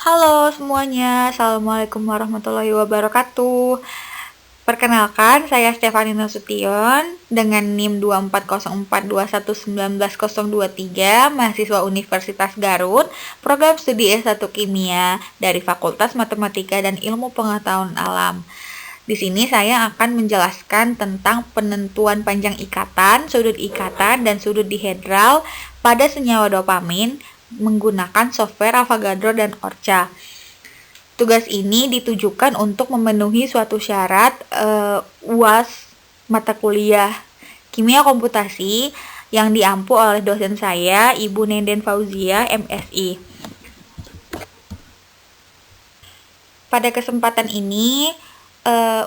Halo semuanya, Assalamualaikum warahmatullahi wabarakatuh. Perkenalkan, saya Stefani Nasution dengan NIM 2404211923, mahasiswa Universitas Garut, program studi S1 Kimia dari Fakultas Matematika dan Ilmu Pengetahuan Alam. Di sini saya akan menjelaskan tentang penentuan panjang ikatan, sudut ikatan, dan sudut dihedral pada senyawa dopamin menggunakan software Avogadro dan Orca. Tugas ini ditujukan untuk memenuhi suatu syarat UAS mata kuliah Kimia Komputasi yang diampu oleh dosen saya, Ibu Nenden Fauzia, MSI. Pada kesempatan ini,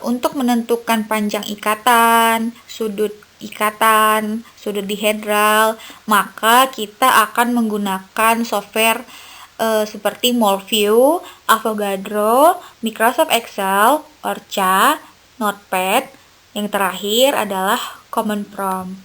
untuk menentukan panjang ikatan, sudut dihedral, maka kita akan menggunakan software seperti Molview, Avogadro, Microsoft Excel, Orca, Notepad. Yang terakhir adalah Common Prompt.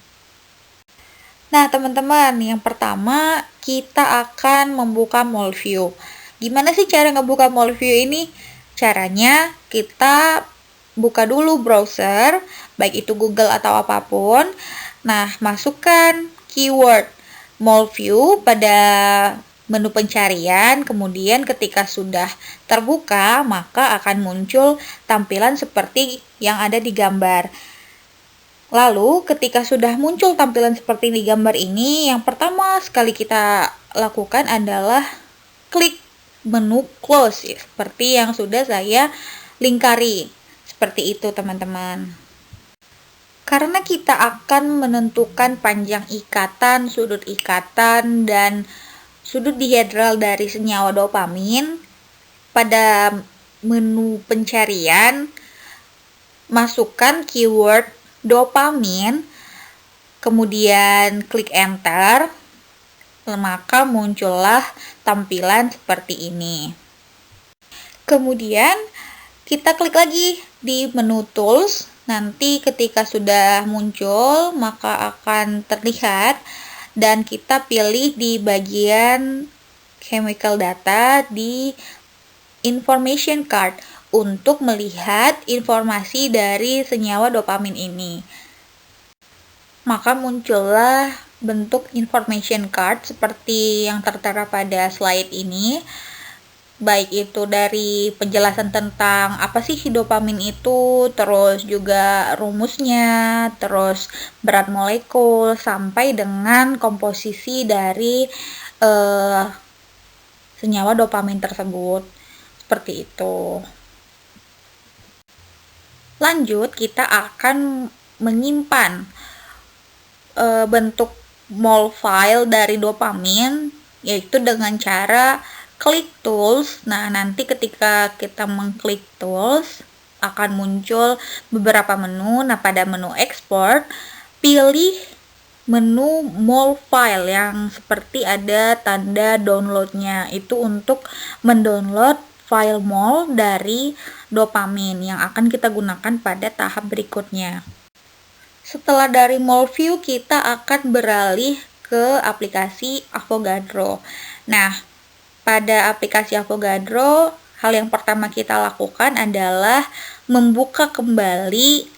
Nah, teman-teman, yang pertama kita akan membuka Molview. Gimana sih cara ngebuka Molview ini? Caranya kita buka dulu browser, baik itu Google atau apapun. Nah, masukkan keyword Molview pada menu pencarian, kemudian ketika sudah terbuka, maka akan muncul tampilan seperti yang ada di gambar. Lalu, ketika sudah muncul tampilan seperti di gambar ini, yang pertama sekali kita lakukan adalah klik menu close, ya, seperti yang sudah saya lingkari. Seperti itu, teman-teman. Karena kita akan menentukan panjang ikatan, sudut ikatan, dan sudut dihedral dari senyawa dopamin, pada menu pencarian masukkan keyword dopamin, kemudian klik enter, maka muncullah tampilan seperti ini. Kemudian kita klik lagi di menu tools. Nanti ketika sudah muncul, maka akan terlihat dan kita pilih di bagian chemical data di information card untuk melihat informasi dari senyawa dopamin ini. Maka muncullah bentuk information card seperti yang tertera pada slide ini, baik itu dari penjelasan tentang apa sih dopamin itu, terus juga rumusnya, terus berat molekul, sampai dengan komposisi dari senyawa dopamin tersebut. Seperti itu. Lanjut, kita akan menyimpan bentuk mol file dari dopamin, yaitu dengan cara klik tools. Nah, nanti ketika kita mengklik tools akan muncul beberapa menu. Nah, pada menu export pilih menu mol file yang seperti ada tanda downloadnya, itu untuk mendownload file mol dari dopamin yang akan kita gunakan pada tahap berikutnya. Setelah dari Molview, kita akan beralih ke aplikasi Avogadro. Nah, pada aplikasi Avogadro, hal yang pertama kita lakukan adalah membuka kembali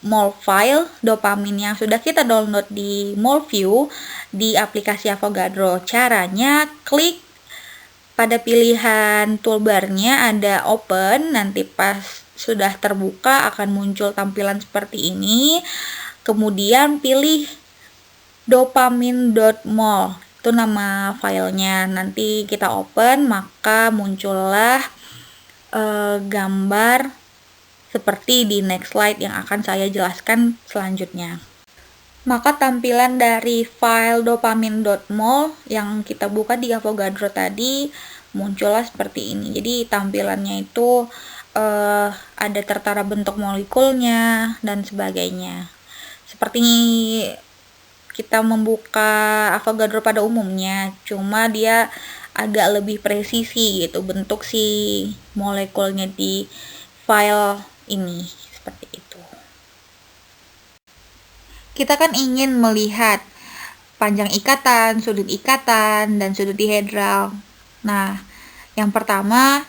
mol file dopamin yang sudah kita download di Molview di aplikasi Avogadro. Caranya, klik pada pilihan toolbarnya ada open, nanti pas sudah terbuka akan muncul tampilan seperti ini. Kemudian pilih dopamin.mol, itu nama filenya. Nanti kita open, maka muncullah gambar seperti di next slide yang akan saya jelaskan selanjutnya. Maka tampilan dari file dopamin.mol yang kita buka di Avogadro tadi muncullah seperti ini. Jadi tampilannya itu ada tertera bentuk molekulnya dan sebagainya. Seperti kita membuka Avogadro pada umumnya, cuma dia agak lebih presisi gitu bentuk si molekulnya di file ini, seperti itu. Kita kan ingin melihat panjang ikatan, sudut ikatan, dan sudut dihedral. Nah, Yang pertama,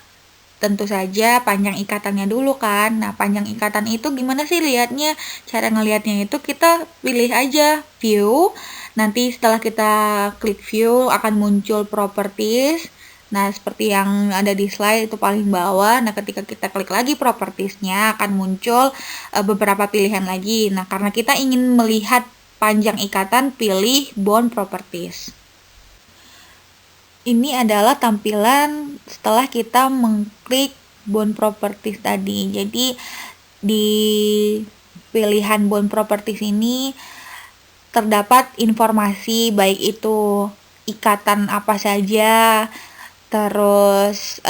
tentu saja panjang ikatannya dulu kan. Nah, panjang ikatan itu gimana sih lihatnya? Cara ngelihatnya itu kita pilih aja view. Nanti setelah kita klik view akan muncul properties. Nah, seperti yang ada di slide itu paling bawah. Nah, ketika kita klik lagi propertiesnya akan muncul beberapa pilihan lagi. Nah, karena kita ingin melihat panjang ikatan, pilih bond properties. Ini adalah tampilan setelah kita mengklik bond properties tadi. Jadi di pilihan bond properties ini terdapat informasi baik itu ikatan apa saja, terus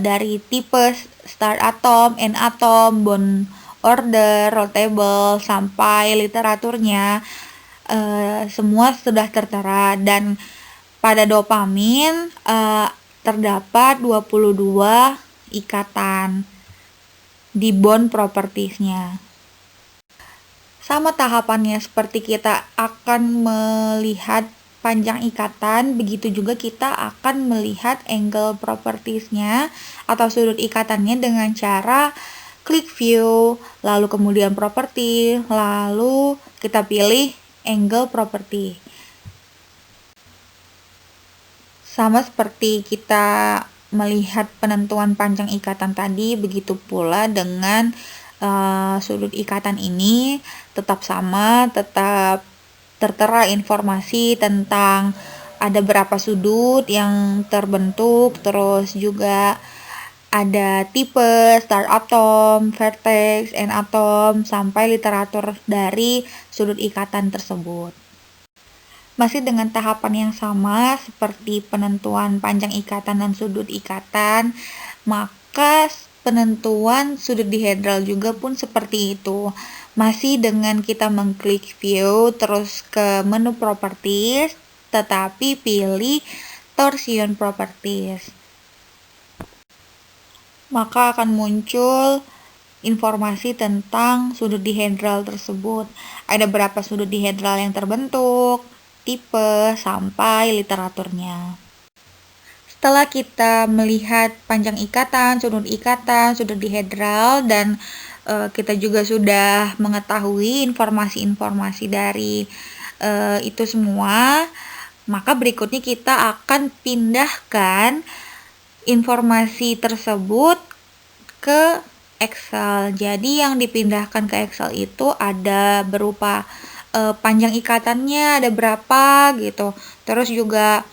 dari tipe start atom, end atom, bond order, rollable, sampai literaturnya semua sudah tertera. Dan pada dopamin terdapat 22 ikatan di bond propertiesnya. Sama tahapannya seperti kita akan melihat panjang ikatan, begitu juga kita akan melihat angle propertiesnya atau sudut ikatannya dengan cara klik view, lalu kemudian property, lalu kita pilih angle property. Sama seperti kita melihat penentuan panjang ikatan tadi, begitu pula dengan sudut ikatan ini tetap sama, tetap tertera informasi tentang ada berapa sudut yang terbentuk, terus juga ada tipe, start atom, vertex, end atom, sampai literatur dari sudut ikatan tersebut. Masih dengan tahapan yang sama seperti penentuan panjang ikatan dan sudut ikatan, maka penentuan sudut dihedral juga pun seperti itu. Masih dengan kita mengklik view terus ke menu properties, tetapi pilih torsion properties. Maka akan muncul informasi tentang sudut dihedral tersebut. Ada berapa sudut dihedral yang terbentuk, tipe, sampai literaturnya. Setelah kita melihat panjang ikatan, sudut dihedral, dan kita juga sudah mengetahui informasi-informasi dari itu semua, maka berikutnya kita akan pindahkan informasi tersebut ke Excel. Jadi yang dipindahkan ke Excel itu ada berupa panjang ikatannya ada berapa gitu, terus juga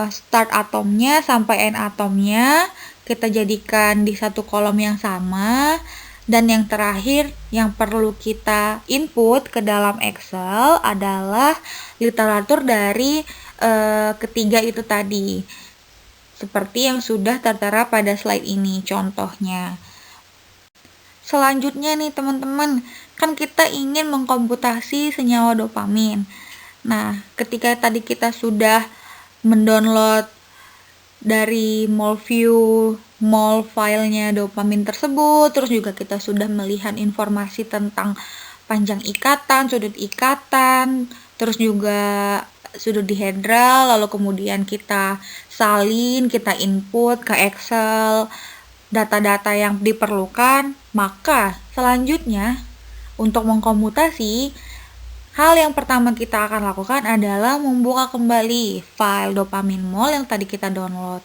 start atomnya sampai end atomnya kita jadikan di satu kolom yang sama. Dan yang terakhir yang perlu kita input ke dalam Excel adalah literatur dari ketiga itu tadi, seperti yang sudah tertera pada slide ini contohnya. Selanjutnya nih teman-teman, kan kita ingin mengkomputasi senyawa dopamin. Nah, ketika tadi kita sudah mendownload dari MolView mol filenya dopamin tersebut, terus juga kita sudah melihat informasi tentang panjang ikatan, sudut ikatan, terus juga sudut dihedral, lalu kemudian kita salin, kita input ke Excel data-data yang diperlukan. Maka selanjutnya untuk mengkomputasi, hal yang pertama kita akan lakukan adalah membuka kembali file dopamin mol yang tadi kita download.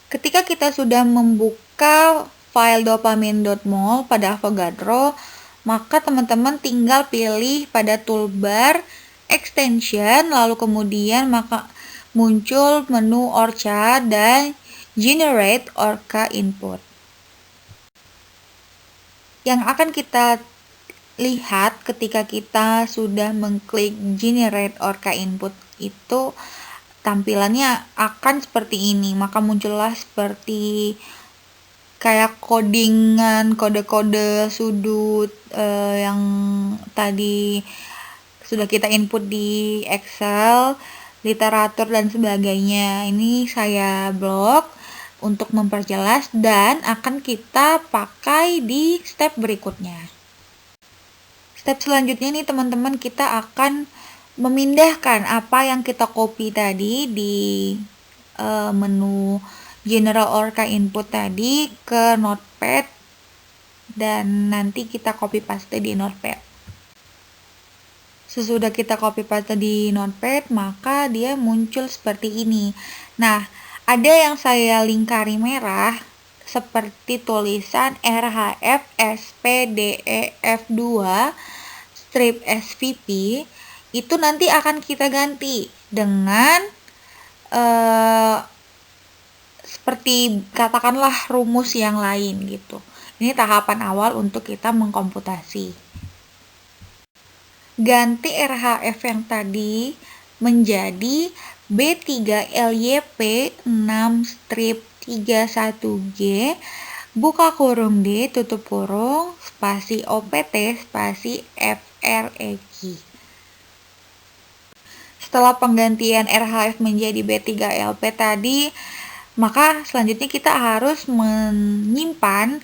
Ketika kita sudah membuka file dopamin.mol pada Avogadro, maka teman-teman tinggal pilih pada toolbar extension, lalu kemudian maka muncul menu ORCA dan generate ORCA input. Yang akan kita lihat ketika kita sudah mengklik generate ORCA input itu tampilannya akan seperti ini. Maka muncullah seperti kayak codingan, kode-kode sudut yang tadi sudah kita input di Excel, literatur dan sebagainya. Ini saya blok untuk memperjelas dan akan kita pakai di step berikutnya. Step selanjutnya nih teman-teman, kita akan memindahkan apa yang kita copy tadi di menu General Orca Input tadi ke Notepad dan nanti kita copy paste di Notepad. Sesudah kita copy paste di Notepad, maka dia muncul seperti ini. Nah, ada yang saya lingkari merah seperti tulisan RHF SPDEF2 strip SVP, itu nanti akan kita ganti dengan seperti katakanlah rumus yang lain gitu. Ini tahapan awal untuk kita mengkomputasi. Ganti RHF yang tadi menjadi B3LYP6-31G buka kurung D tutup kurung spasi OPT spasi FREQ. Setelah penggantian RHF menjadi B3LP tadi, maka selanjutnya kita harus menyimpan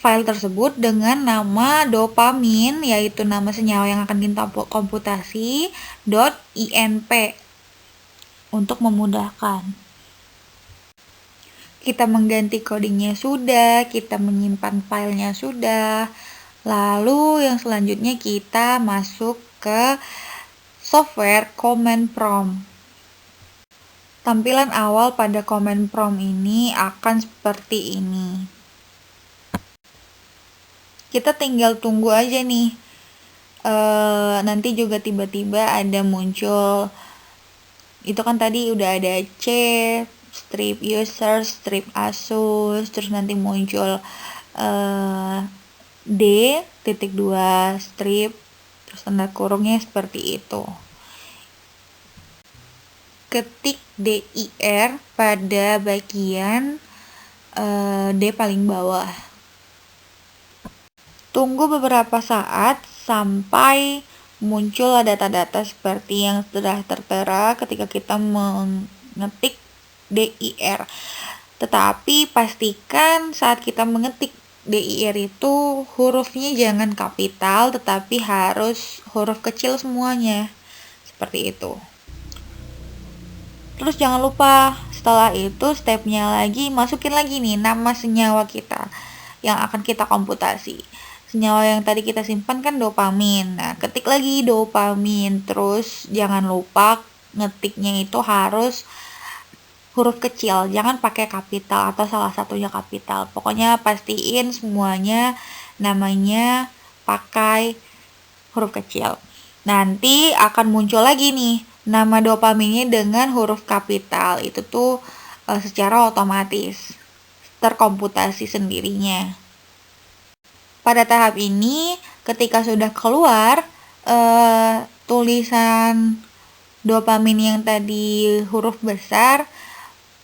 file tersebut dengan nama dopamin, yaitu nama senyawa yang akan kita komputasi, .inp untuk memudahkan. Kita mengganti codingnya sudah, kita menyimpan filenya sudah, lalu yang selanjutnya kita masuk ke software command prompt. Tampilan awal pada command prompt ini akan seperti ini. Kita tinggal tunggu aja nih. Nanti juga tiba-tiba ada muncul. Itu kan tadi udah ada C, strip user, strip asus, terus nanti muncul D.2 strip, terus tanda kurungnya seperti itu. Ketik DIR pada bagian D paling bawah. Tunggu beberapa saat sampai muncul data-data seperti yang sudah tertera ketika kita mengetik DIR. Tetapi pastikan saat kita mengetik DIR itu hurufnya jangan kapital, tetapi harus huruf kecil semuanya. Seperti itu. Terus jangan lupa setelah itu stepnya lagi, masukin lagi nih nama senyawa kita yang akan kita komputasi. Senyawa yang tadi kita simpan kan dopamin. Nah, ketik lagi dopamin. Terus jangan lupa ngetiknya itu harus huruf kecil, jangan pakai kapital atau salah satunya kapital. Pokoknya pastiin semuanya namanya pakai huruf kecil. Nanti akan muncul lagi nih nama dopaminnya dengan huruf kapital. Itu tuh secara otomatis terkomputasi sendirinya. Pada tahap ini, ketika sudah keluar tulisan dopamin yang tadi huruf besar,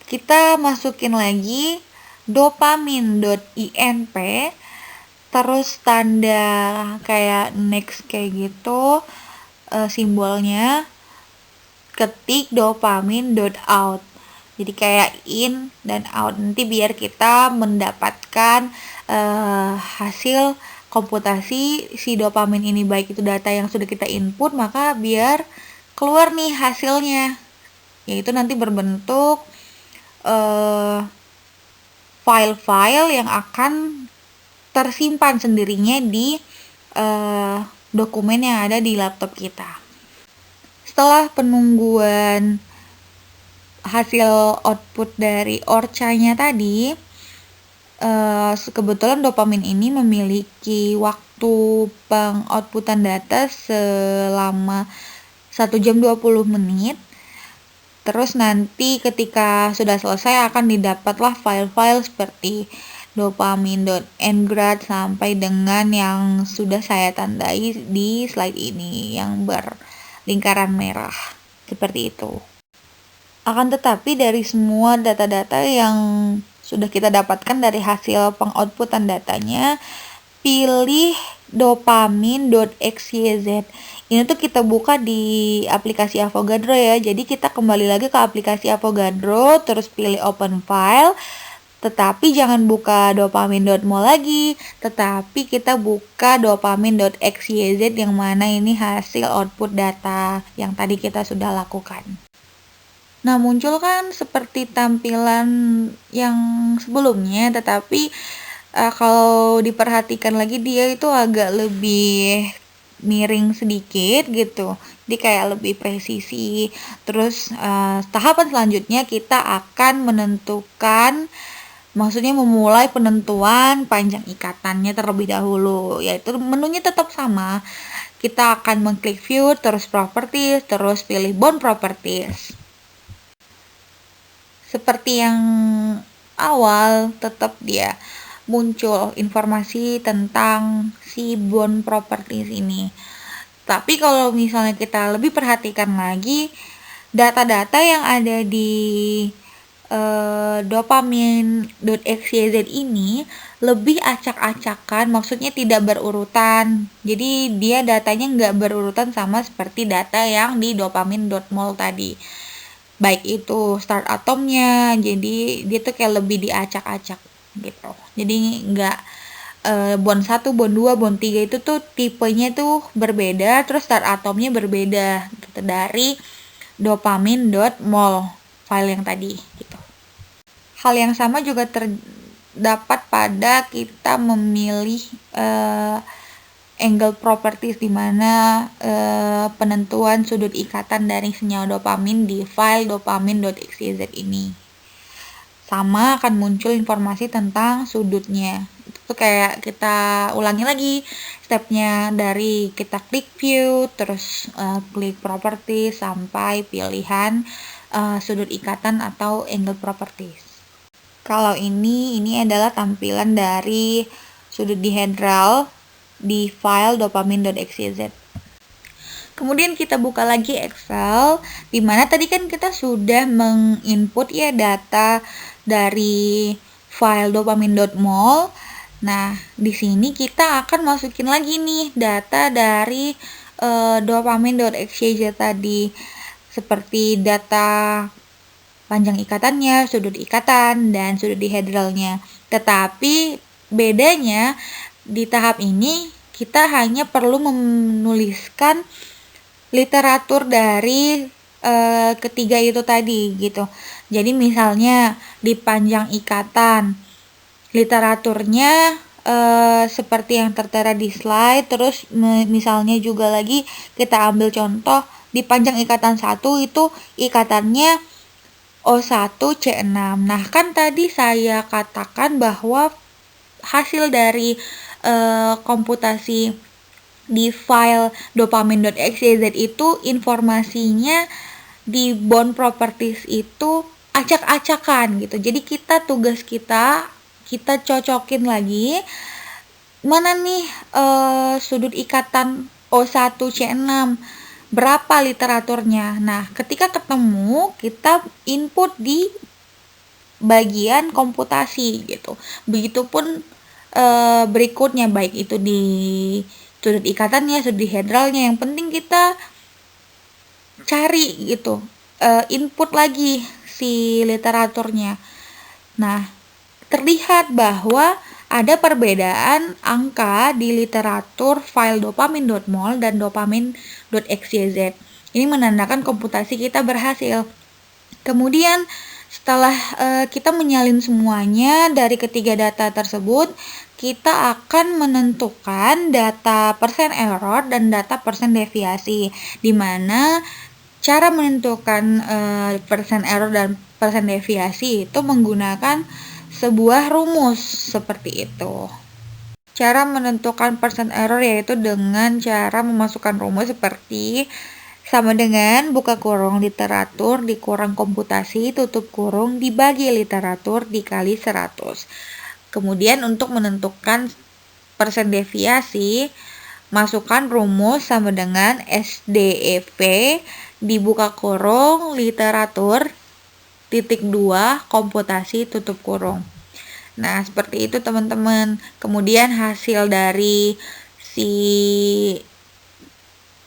kita masukin lagi dopamin.inp, terus tanda kayak next kayak gitu, simbolnya, ketik dopamin.out. Jadi kayak in dan out, nanti biar kita mendapatkan hasil komputasi si dopamin ini, baik itu data yang sudah kita input, maka biar keluar nih hasilnya, yaitu nanti berbentuk file-file yang akan tersimpan sendirinya di dokumen yang ada di laptop kita. Setelah penungguan hasil output dari Orca-nya tadi, kebetulan dopamin ini memiliki waktu pengoutputan data selama 1 jam 20 menit. Terus nanti ketika sudah selesai akan didapatlah file-file seperti dopamin.ngrad sampai dengan yang sudah saya tandai di slide ini yang berlingkaran merah. Seperti itu. Akan tetapi dari semua data-data yang sudah kita dapatkan dari hasil pengoutputan datanya, pilih dopamin.xyz. Ini tuh kita buka di aplikasi Avogadro ya. Jadi kita kembali lagi ke aplikasi Avogadro, terus pilih open file. Tetapi jangan buka dopamin.mol lagi, tetapi kita buka dopamin.xyz yang mana ini hasil output data yang tadi kita sudah lakukan. Nah, muncul kan seperti tampilan yang sebelumnya, tetapi kalau diperhatikan lagi dia itu agak lebih miring sedikit gitu. Jadi kayak lebih presisi. Terus tahapan selanjutnya kita akan menentukan, maksudnya memulai penentuan panjang ikatannya terlebih dahulu, yaitu menunya tetap sama. Kita akan mengklik view, terus properties, terus pilih bond properties. Seperti yang awal, tetap dia muncul informasi tentang si bond properties ini. Tapi kalau misalnya kita lebih perhatikan lagi, data-data yang ada di dopamin.xyz ini lebih acak-acakan, maksudnya tidak berurutan. Jadi dia datanya nggak berurutan sama seperti data yang di dopamin.mol tadi. Baik itu start atomnya, jadi dia tuh kayak lebih diacak-acak gitu. Jadi nggak bond 1, bond 2, bond 3 itu tuh tipenya tuh berbeda, terus start atomnya berbeda gitu dari dopamin.mol file yang tadi gitu. Hal yang sama juga terdapat pada kita memilih angle properties, di mana penentuan sudut ikatan dari senyawa dopamin di file dopamin.xyz ini. Sama akan muncul informasi tentang sudutnya. Itu kayak kita ulangi lagi stepnya, dari kita klik view, terus klik properties sampai pilihan sudut ikatan atau angle properties. Kalau ini adalah tampilan dari sudut dihedral di file dopamin.xyz. Kemudian kita buka lagi Excel, di mana tadi kan kita sudah menginput ya data dari file dopamin.mol. Nah, di sini kita akan masukin lagi nih data dari dopamin.xyz tadi, seperti data panjang ikatannya, sudut ikatan, dan sudut dihedralnya. Tetapi bedanya di tahap ini kita hanya perlu menuliskan literatur dari ketiga itu tadi gitu. Jadi misalnya di panjang ikatan, literaturnya seperti yang tertera di slide. Terus misalnya juga lagi kita ambil contoh di panjang ikatan 1 itu ikatannya O1C6. Nah, kan tadi saya katakan bahwa hasil dari komputasi di file dopamin.xyz itu informasinya di bond properties itu acak-acakan gitu. Jadi tugas kita cocokin lagi mana nih sudut ikatan O1C6, berapa literaturnya. Nah, ketika ketemu, kita input di bagian komputasi gitu. Begitupun berikutnya, baik itu di sudut ikatannya, sudut dihedralnya, yang penting kita cari gitu, input lagi si literaturnya. Nah, terlihat bahwa ada perbedaan angka di literatur file dopamin.mol dan dopamin.xyz. Ini menandakan komputasi kita berhasil. Kemudian setelah kita menyalin semuanya dari ketiga data tersebut, kita akan menentukan data persen error dan data persen deviasi, di mana cara menentukan persen error dan persen deviasi itu menggunakan sebuah rumus seperti itu. Cara menentukan persen error yaitu dengan cara memasukkan rumus seperti sama dengan buka kurung literatur dikurang komputasi tutup kurung dibagi literatur dikali 100. Kemudian untuk menentukan persen deviasi, masukkan rumus sama dengan SDEV dibuka kurung literatur titik 2 komputasi tutup kurung. Nah, seperti itu teman-teman. Kemudian hasil dari si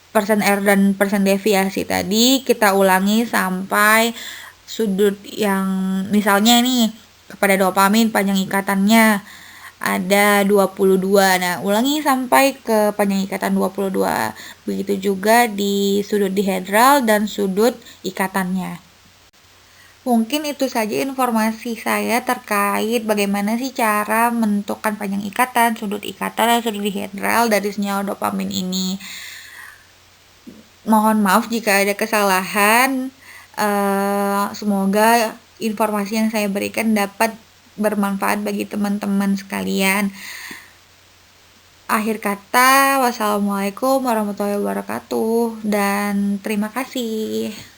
persen error dan persen deviasi tadi kita ulangi sampai sudut yang misalnya nih kepada dopamin panjang ikatannya ada 22. Nah, ulangi sampai ke panjang ikatan 22. Begitu juga di sudut dihedral dan sudut ikatannya. Mungkin itu saja informasi saya terkait bagaimana sih cara menentukan panjang ikatan, dan sudut dihedral dari senyawa dopamin ini. Mohon maaf jika ada kesalahan. Semoga informasi yang saya berikan dapat bermanfaat bagi teman-teman sekalian. Akhir kata, wassalamualaikum warahmatullahi wabarakatuh, dan terima kasih.